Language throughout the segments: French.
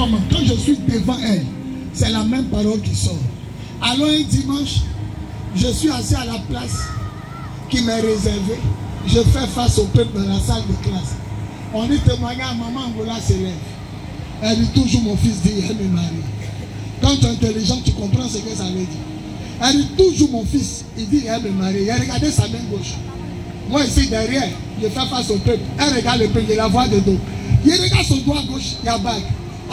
comment? Quand je suis devant elle, c'est la même parole qui sort. Alors un dimanche, je suis assis à la place qui m'est réservée. Je fais face au peuple dans la salle de classe. On dit témoigner à maman Angola s'élève. Elle dit toujours mon fils dit, elle me marie. Quand tu es intelligent, tu comprends ce que ça veut dire. Elle dit toujours mon fils, il dit elle me marie. Il a regardé sa main gauche. Moi ici derrière, je fais face au peuple. Elle regarde le peuple, je la vois de dos. Il regarde son doigt gauche, il y a bague.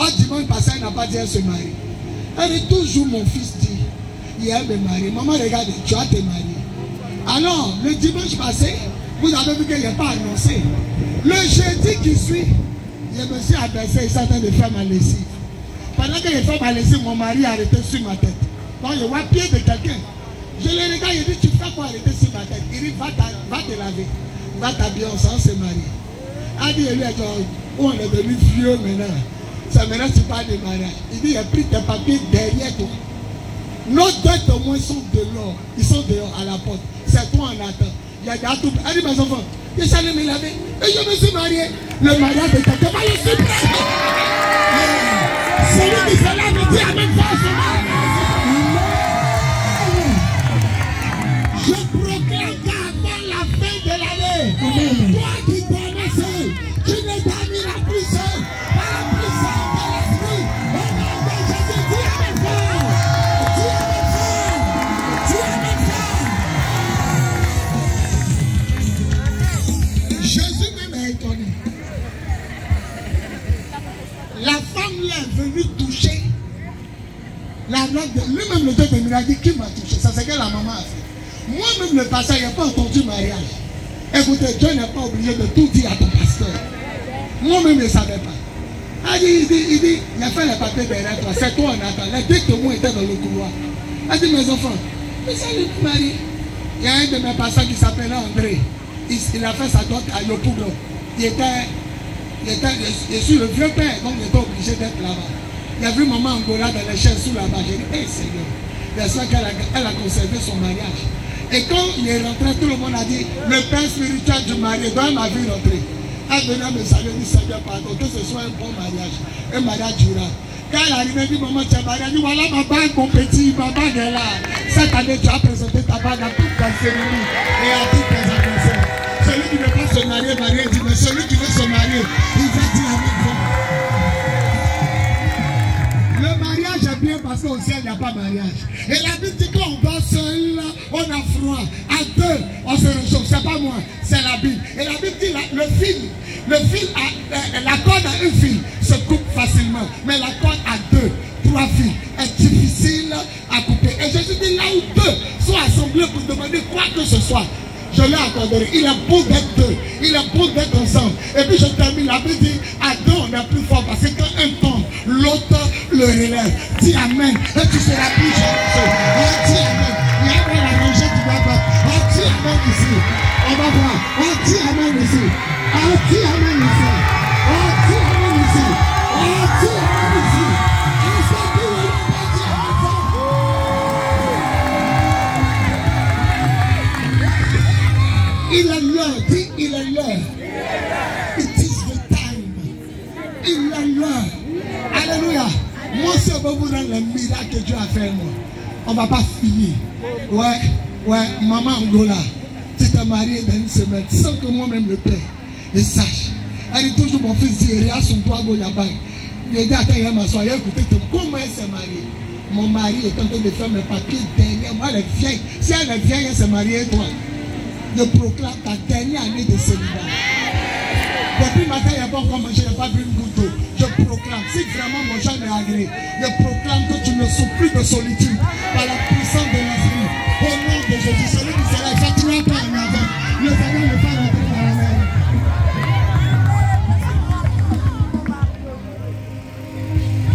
Oh, dimanche passé, elle n'a pas dit elle se marie. Elle dit toujours mon fils dit, elle me marie. Maman regarde, tu vas te marier. Alors, le dimanche passé, vous avez vu qu'il n'y a pas annoncé. Le jeudi qui suit, je me suis abaissé, il s'attend de faire ma lessive. Pendant que je fais ma lessive, mon mari a arrêté sur ma tête. Donc je vois pied de quelqu'un. Je le regarde, il dit, tu fais quoi arrêter sur ma tête? Il dit, va te laver, va t'habiller, on s'en se marier. Il dit, lui, on est devenu vieux maintenant. Ça maintenant tu parles de mariage. Il dit, il a pris tes papiers derrière toi. Nos dettes au moins sont de l'or. Ils sont dehors à la porte. C'est toi en attente. Il y a des tout. Elle dit, mes enfants, je suis allé me laver. Et je me suis marié. Le mariage de quelqu'un. Je suis prêt. Celui qui fait là me dit, amen, je proclame qu'avant la fin de l'année, toi qui connaissais, tu ne dormiras plus seul. Par la puissance de l'esprit. Au nom de Jésus, dis amen fort. Dis amen fort. Dis amen fort. Jésus même est étonné. La femme là est venue toucher la robe de lui-même. Le Dieu de miracle, qui m'a touché? Ça c'est que la maman a fait. Moi-même le pasteur, il n'a pas entendu mariage. Écoutez, Dieu n'est pas obligé de tout dire à ton pasteur. Moi-même je ne savais pas. Il dit, il a fait les papiers derrière toi. C'est toi on attend. Les deux témoins étaient dans le couloir. Elle dit, mes enfants, vous allez vous marier. Il y a un de mes pasteurs qui s'appelait André. Il a fait sa dot à Yopougon. Je suis le vieux père, donc il était obligé d'être là-bas. Il a vu maman Angola dans les chaises sous là-bas. J'ai dit, hé Seigneur, j'espère qu'elle a conservé son mariage. Et quand il est rentré, tout le monde a dit, le père spirituel du mari, donc elle m'a vu rentrer. Elle venait me saluer, dit, Seigneur, pardon, que ce soit un bon mariage, un mariage durable. Quand elle arrive, elle dit, maman, tu es mariée, elle dit, voilà ma bague, mon petit, ma bague est là. Cette année, tu as présenté ta bague à toute ta cérémonie et à toutes tes adversaires. Celui qui ne veut pas se marier, dit, mais celui qui veut se marier, il va dire avec vous. Le mariage est bien parce qu'au ciel, il n'y a pas mariage. Et la Bible dit qu'on va seul, on a froid. À deux, on se réchauffe. C'est pas moi, c'est la Bible. Et la Bible dit le fil, la corde à une fille se coupe facilement. Mais la corde à deux, trois fils est difficile à couper. Et Jésus dit là où deux sont assemblés pour demander quoi que ce soit, je l'ai accordé. Il est beau d'être deux. Il est beau d'être ensemble. Et puis je termine. La Bible dit à deux on est plus fort parce que quand un tombe, l'autre le relève. Dis amen. Et tu seras plus généreux. Dis amen. Il y a pas la rangée qui va pas. On dit amen ici. On va voir. On dit amen ici. On dit amen ici. On dit amen ici. On dit amen ici. On s'est dit il est l'heure, dis il est l'heure. It is the time. Il est l'heure. Alléluia. Moi, si on va vous rendre le miracle que Dieu a fait, moi, on ne va pas finir. Ouais, maman Angola, tu t'es mariée dans une semaine sans que moi-même le père et sache. Elle dit toujours mon fils dit, il a son doigt au Yabang. Il dit, attends, il va m'asseoir, il a écouté comment elle s'est mariée. Mon mari est en train de faire mes papiers derrière moi, elle est vieille. Si elle est vieille, elle s'est mariée, toi. Je proclame ta dernière année de célibat. Depuis matin, il n'y a pas encore mangé, il n'y a pas bu une goutte d'eau. Je proclame, si vraiment mon jeune est agréé, je proclame que tu ne souffres plus de solitude par la puissance de l'esprit. Au nom de Jésus, celui qui sera effectivement pas en avant, le Seigneur ne pas rentrer dans la mer.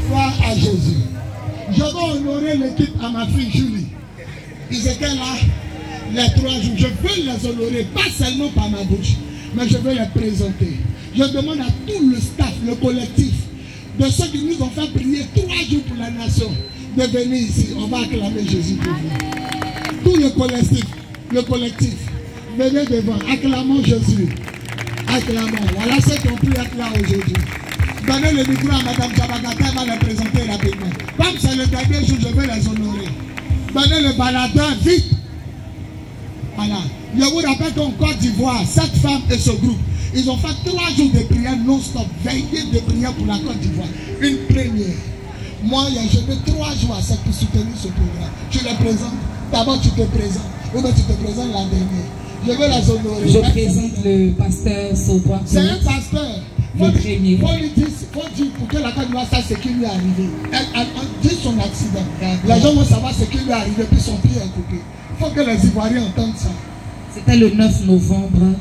Gloire à Jésus. Je vais honorer l'équipe à ma fille Julie. Ils étaient là les 3 jours. Je veux les honorer, pas seulement par ma bouche, mais je veux les présenter. Je demande à tout le staff, le collectif, de ceux qui nous ont fait prier 3 jours pour la nation, de venir ici. On va acclamer Jésus pour vous. Tout le collectif, venez devant, acclamons Jésus. Acclamons. Voilà ceux qui ont pu être là aujourd'hui. Donnez le micro à Mme Chabagata, elle va les présenter rapidement. Comme c'est le dernier jour, je vais les honorer. Donnez le baladeur, vite. Voilà. Je vous rappelle qu'en Côte d'Ivoire, cette femme et ce groupe, ils ont fait 3 jours de prière non-stop, veillée de prière pour la Côte d'Ivoire. Une première. Moi, j'ai jeûné 3 jours à ça pour soutenir ce programme. Je les présente. D'abord, tu te présentes. Ou bien tu te présentes la dernière. Je veux les honorer. Je présente le pasteur Saudois. C'est un pasteur. Le premier. Faut dire pour que la Côte d'Ivoire sache ce qui lui est arrivé. Elle dit son accident. Les gens vont savoir ce qui lui est arrivé, puis son pied est coupé. Il faut que les Ivoiriens entendent ça. C'était le 9 novembre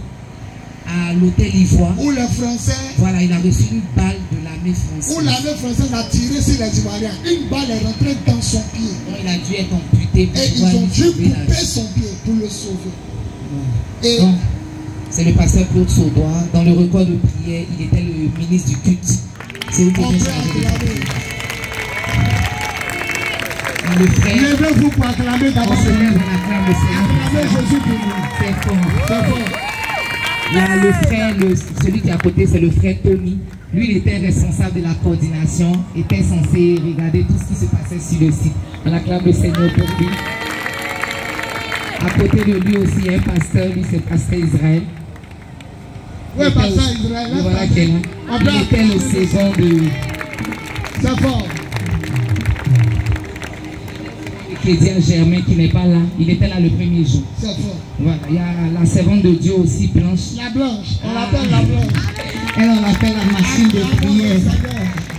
à l'hôtel Ivoire. Où les Français. Voilà, il a reçu une balle de l'armée française. Où l'armée française a tiré sur les Ivoiriens. Une balle est rentrée dans son pied. Donc il a dû être amputé pour et ils ont dû couper son pied pour le sauver. Et c'est le pasteur Claude Saudois. Dans le record de prière, il était le ministre du culte. C'est lui qui était chargé de le frère. Levez-vous pour acclamer d'abord. On se lève, on acclame le Seigneur. Acclamez Jésus pour nous. C'est fort. C'est fort. Là, le frère, celui qui est à côté, c'est le frère Tony. Lui, il était responsable de la coordination, était censé regarder tout ce qui se passait sur le site. On acclame le Seigneur pour lui. À côté de lui aussi, il y a un pasteur, lui c'est pasteur Israël. Oui, pasteur Israël. Voilà qu'il est là. Il était le second de... C'est fort. Kédia Germain qui n'est pas là. Il était là le premier jour. C'est fort. Voilà, il y a la servante de Dieu aussi, Blanche. La Blanche, on l'appelle la Blanche. Elle, on l'appelle la machine de prière.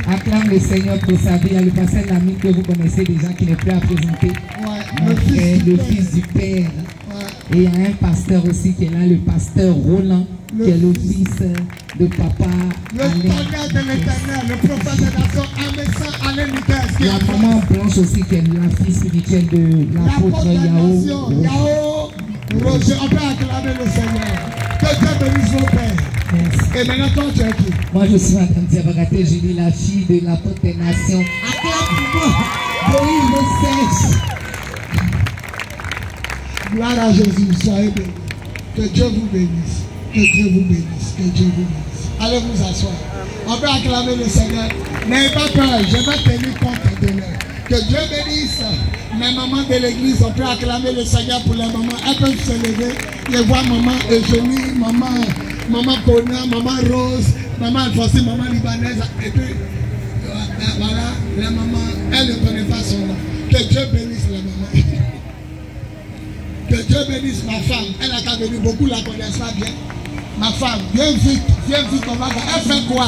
Acclame le Seigneur pour sa vie. Il y a le pasteur Lamine que vous connaissez déjà qui n'est plus à présenter. Ouais, le fils du Père. Ouais. Et il y a un pasteur aussi qui est là, le pasteur Roland, qui est le fils de papa. Le tonnerre de l'Éternel, le prophète des nations, Amésa Alain Lucas. La maman Blanche aussi qui est la fille spirituelle de l'apôtre Yao. Yao Roger, on peut acclamer le Seigneur. Que Dieu bénisse vos pères. Merci. Et maintenant, toi, tu es qui? Moi, je suis Madame Diabarate Julie, la fille de l'apôtre des nations. Acclame pour moi. Moïse le sèche. Gloire à Jésus, soyez bénis. Que Dieu vous bénisse. Que Dieu vous bénisse. Que Dieu vous bénisse. Allez vous asseoir. On peut acclamer le Seigneur. N'ayez pas peur, je vais tenir compte de l'heure. Que Dieu bénisse mes mamans de l'église. On peut acclamer le Seigneur pour les mamans. Elles peuvent se lever. Je vois maman Eugénie, maman Kona, maman Rose, maman Alphonsine, maman Libanaise. Et puis, voilà, la maman, elle ne connaît pas son nom. Que Dieu bénisse la maman. Que Dieu bénisse ma femme. Elle a qu'à venir, beaucoup la connaissent pas bien. Ma femme, viens vite, on va voir. Elle fait quoi?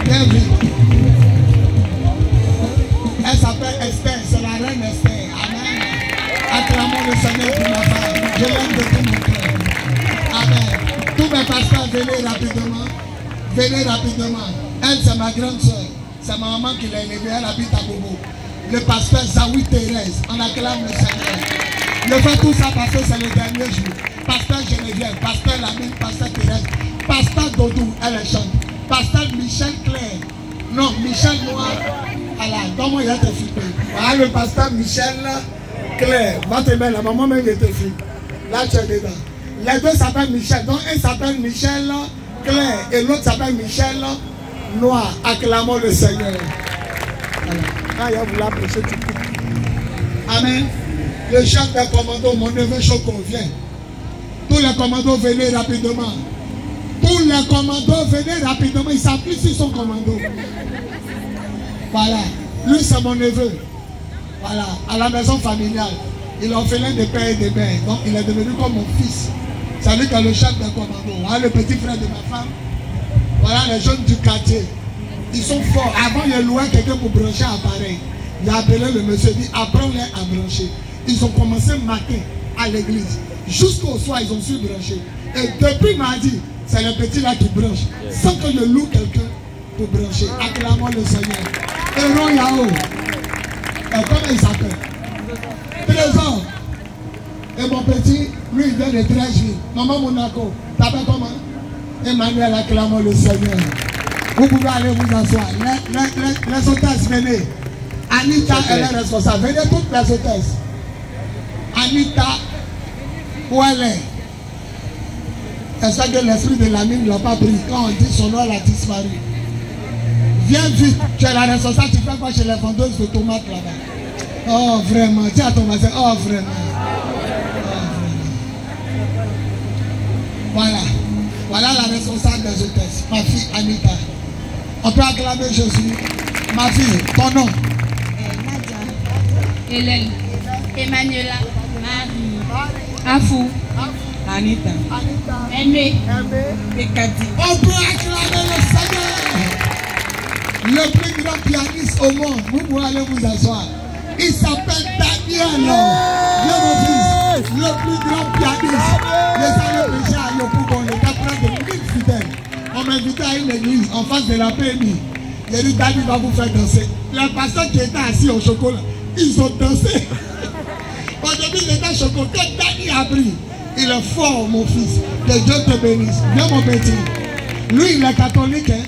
Viens vite. Elle s'appelle Esther, c'est la reine Esther. Amen. Acclamons le Seigneur pour ma femme. Je l'aime de tout mon cœur. Amen. Tous mes pasteurs, venez rapidement. Venez rapidement. Elle, c'est ma grande soeur. C'est ma maman qui l'a élevée. Elle habite à Bobo. Le pasteur Zawi Thérèse. On acclame le Seigneur. Je fais tout ça parce que c'est le dernier jour. Pasteur Geneviève, pasteur Lamine, pasteur Thérèse, pasteur Dodou, elle est chante. Pasteur Michel Claire. Non, Michel Noir. Voilà, comment il a été flippé. Voilà le pasteur Michel Claire. Va te mettre, la maman même était flippée. Là, tu es dedans. Les deux s'appellent Michel. Donc, un s'appelle Michel Claire et l'autre s'appelle Michel Noir. Acclamons le Seigneur. Voilà. Quand il y a voulu approcher, tu coupes. Amen. Le chef des commandos, mon neveu Choco, vient. Tous les commandos, venez rapidement. Tous les commandos, venez rapidement. Il s'appuie sur son commando. Voilà. Lui, c'est mon neveu. Voilà. À la maison familiale. Il est orphelin de père et de mère. Donc, il est devenu comme mon fils. C'est lui qui est le chef des commandos. Voilà le petit frère de ma femme. Voilà les jeunes du quartier. Ils sont forts. Avant, il y a loué quelqu'un pour brancher un appareil. Il a appelé le monsieur, il dit apprends-les à brancher. Ils ont commencé matin à l'église. Jusqu'au soir, ils ont su brancher. Et depuis mardi, c'est le petit là qui branche. Sans que je loue quelqu'un pour brancher. Acclamons le Seigneur. Héron Yao. Et comment il s'appelle? Trésor. Et mon petit, lui, il vient de Trècheville. Maman Monaco. T'appelles comment? Emmanuel, acclamons le Seigneur. Vous pouvez aller vous asseoir. Les hôtesses, venez. Anita, elle est responsable. Venez toutes les hôtesses. Anita, où elle est? Est-ce que l'esprit de la mine ne l'a pas pris? Quand on dit son nom, elle a disparu. Viens vite. Tu es la responsable. Tu fais quoi chez les vendeuses de tomates là-bas? Oh, vraiment. Dis à ton voisin. Oh, vraiment. Voilà. Voilà la responsable des hôtesses. Ma fille Anita. On peut acclamer Jésus. Ma fille, ton nom? Nadia. Hélène. Emmanuela. Marie. Afou. Anita. Aimé. Bekadi. On peut acclamer le Seigneur. Le plus grand pianiste au monde. Vous pouvez aller vous asseoir. Il s'appelle Daniel. Viens mon fils. Le plus grand pianiste. Les années déjà à Yopougon, on était près de 1000 fidèles. On m'invitait à une église en face de la PMI. J'ai dit, Dani va vous faire danser. Les pasteurs qui étaient assis au chocolat, ils ont dansé. Au début, ils étaient chocolat. Quand Dani a pris, il est fort, mon fils. Que Dieu te bénisse. Viens, mon petit. Lui, il est catholique, hein?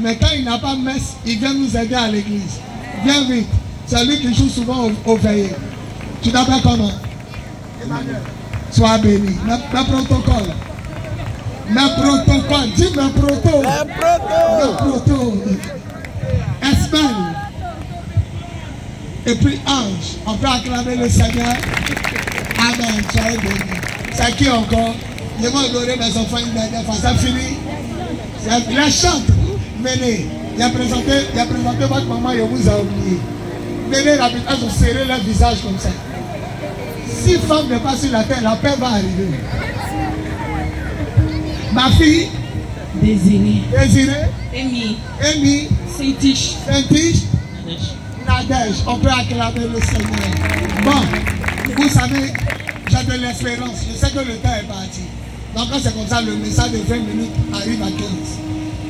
Mais quand il n'a pas messe, il vient nous aider à l'église. Viens vite. C'est lui qui joue souvent au veillées. Tu t'appelles comment? Emmanuel. Sois béni. Mes protocoles. Mes protocoles. Dis mes protos. Mes protos. Esmel. Et puis Ange. On peut acclamer le Seigneur. Amen. Soyez béni. C'est qui encore? Je vais adorer mes enfants une dernière fois. C'est fini. La chante. Venez. Il a présenté votre maman et vous a oublié. Venez, la elles ont serré leur visage comme ça. Si femme n'est pas sur la terre, la paix va arriver. Ma fille. Désiré. Amy. Saint-Tiche. Nadège. On peut acclamer le Seigneur. Bon, vous savez, j'ai de l'espérance. Je sais que le temps est parti. Donc quand c'est comme ça, le message de 20 minutes arrive à 15.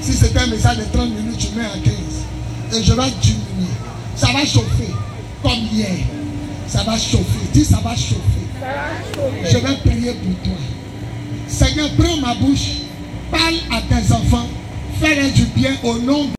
Si c'était un message de 30 minutes, tu mets à 15. Et je vais diminuer. Ça va chauffer. Comme hier. Ça va chauffer. Dis, ça va chauffer. Je vais prier pour toi. Seigneur, prends ma bouche. Parle à tes enfants. Fais-leur du bien au nom de